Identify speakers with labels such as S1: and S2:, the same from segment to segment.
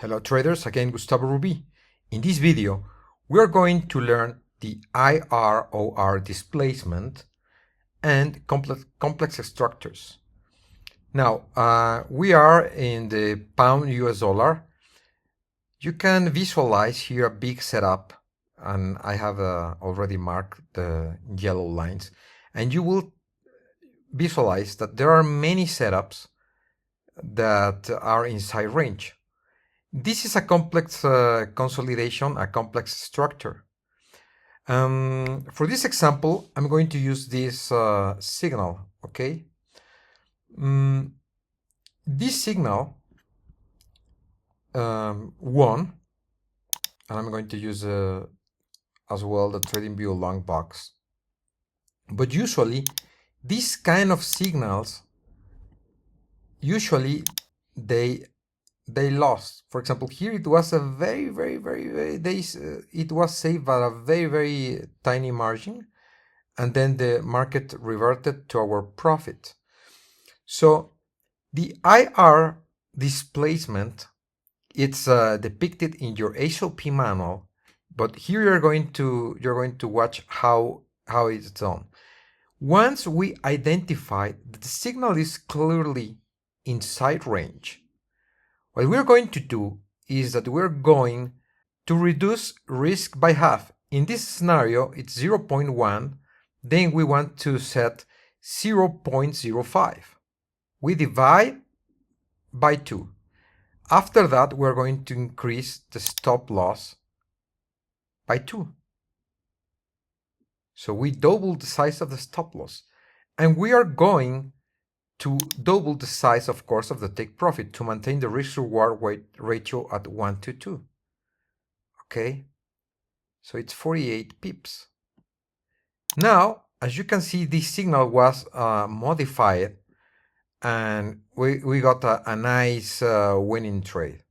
S1: Hello traders, again Gustavo Rubi. In this video, we are going to learn the IROR displacement and complex structures. Now, we are in the pound US dollar. You can visualize here a big setup, and I have already marked the yellow lines, and you will visualize that there are many setups that are inside range. This is a complex consolidation, a complex structure. For this example, I'm going to use this signal, okay? This signal, 1, and I'm going to use as well the TradingView long box. But usually, these kind of signals, usually they lost. For example, here it was a very it was saved by a very tiny margin, and then the market reverted to our profit. So the IR displacement, it's depicted in your HOP manual, but here you're going to watch how it's done. Once we identify that the signal is clearly inside range, what we're going to do is that we're going to reduce risk by half. In this scenario, it's 0.1. Then we want to set 0.05. We divide by 2. After that, we're going to increase the stop loss by 2. So we double the size of the stop loss. And we are going to double the size, of course, of the take profit to maintain the risk-reward ratio at 1:2. Okay, so it's 48 pips. Now, as you can see, this signal was modified, and we got a nice winning trade.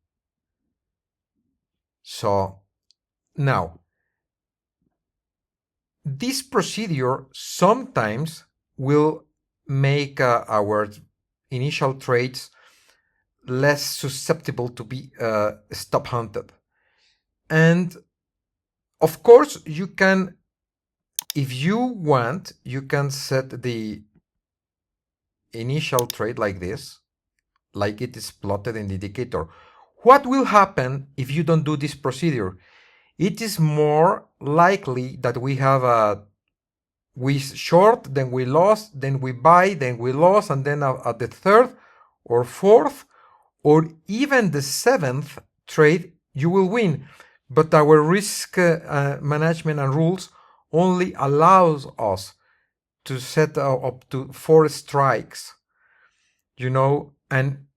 S1: So now, this procedure sometimes will make our initial trades less susceptible to be stop hunted. And of course, you can, if you want, you can set the initial trade like this, like it is plotted in the indicator. What will happen if you don't do this procedure? It is more likely that we have we short, then we lost, then we buy, then we lost, and then at the third or fourth or even the 7th trade, you will win. But our risk management and rules only allows us to set up to 4 strikes, you know, and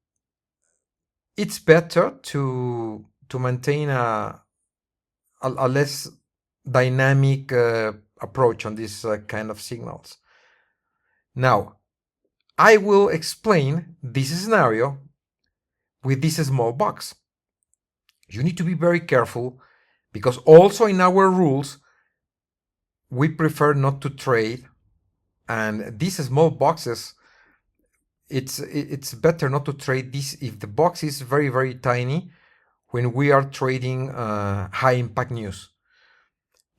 S1: it's better to maintain a less dynamic approach on this kind of signals. Now, I will explain this scenario with this small box. You need to be very careful because also in our rules, we prefer not to trade, and these small boxes, it's better not to trade this if the box is very tiny when we are trading high impact news,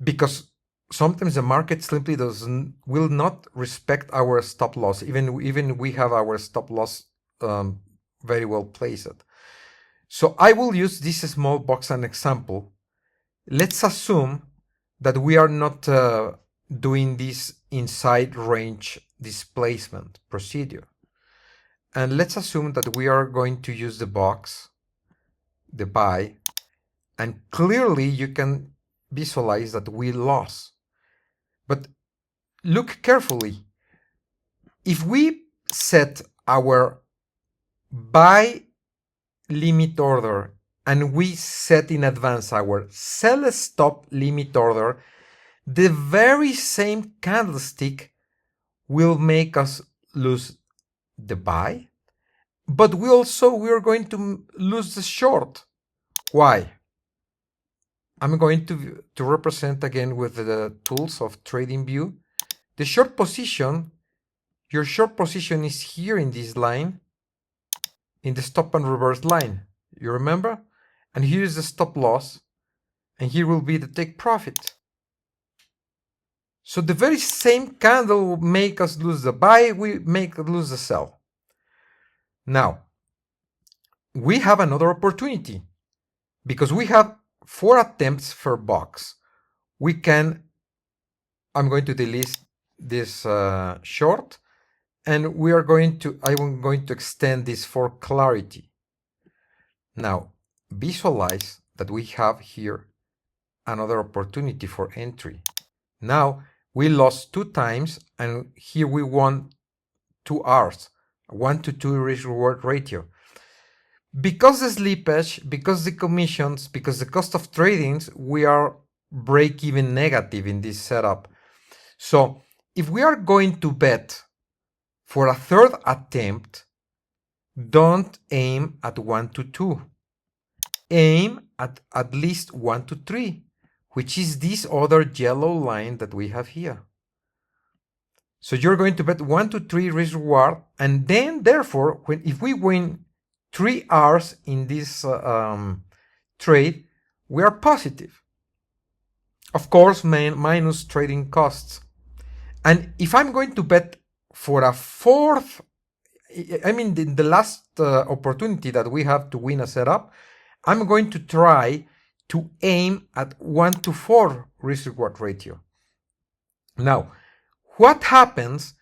S1: because sometimes the market simply will not respect our stop loss, even we have our stop loss very well placed. So I will use this small box as an example. Let's assume that we are not doing this inside range displacement procedure, and let's assume that we are going to use the box, the buy, and clearly you can visualize that we lost. But look carefully. If we set our buy limit order and we set in advance our sell stop limit order, the very same candlestick will make us lose the buy, but we are going to lose the short. Why? I'm going to represent again with the tools of TradingView. The short position, your short position is here in this line, in the stop and reverse line. You remember? and here is the stop loss, and here will be the take profit. So the very same candle will make us lose the buy, we make lose the sell. Now, we have another opportunity because we have 4 attempts per box. We can, I'm going to delete this short, and I'm going to extend this for clarity. Now, visualize that we have here another opportunity for entry. Now, we lost 2 times, and here we won 2 R's, 1-to-2 risk-reward ratio. Because the slippage, because the commissions, because the cost of tradings, we are break-even negative in this setup. So, if we are going to bet for a third attempt, don't aim at 1-to-2. Aim at least 1-to-3, which is this other yellow line that we have here. So you're going to bet 1-to-3 risk reward, and then therefore, if we win 3 R's in this trade, we are positive. Of course, minus trading costs. And if I'm going to bet for a fourth, I mean the last opportunity that we have to win a setup, I'm going to try to aim at 1-to-4 risk-reward ratio. Now, what happens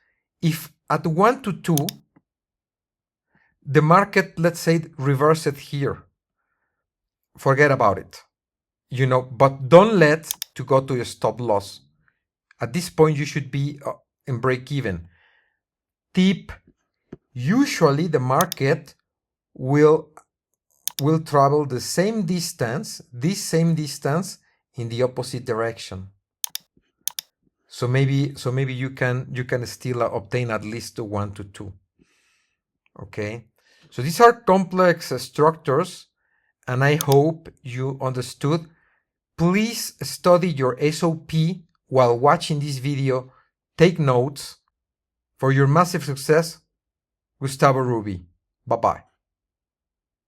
S1: if at 1-to-2, the market, let's say, reverse it here? Forget about it, but don't let to go to a stop loss. At this point, you should be in break even. Tip, usually the market will travel the same distance, in the opposite direction. So maybe you can still obtain at least 1-to-2. Okay, so these are complex structures, and I hope you understood. Please study your SOP while watching this video. Take notes. For your massive success, Gustavo Ruby. Bye-bye.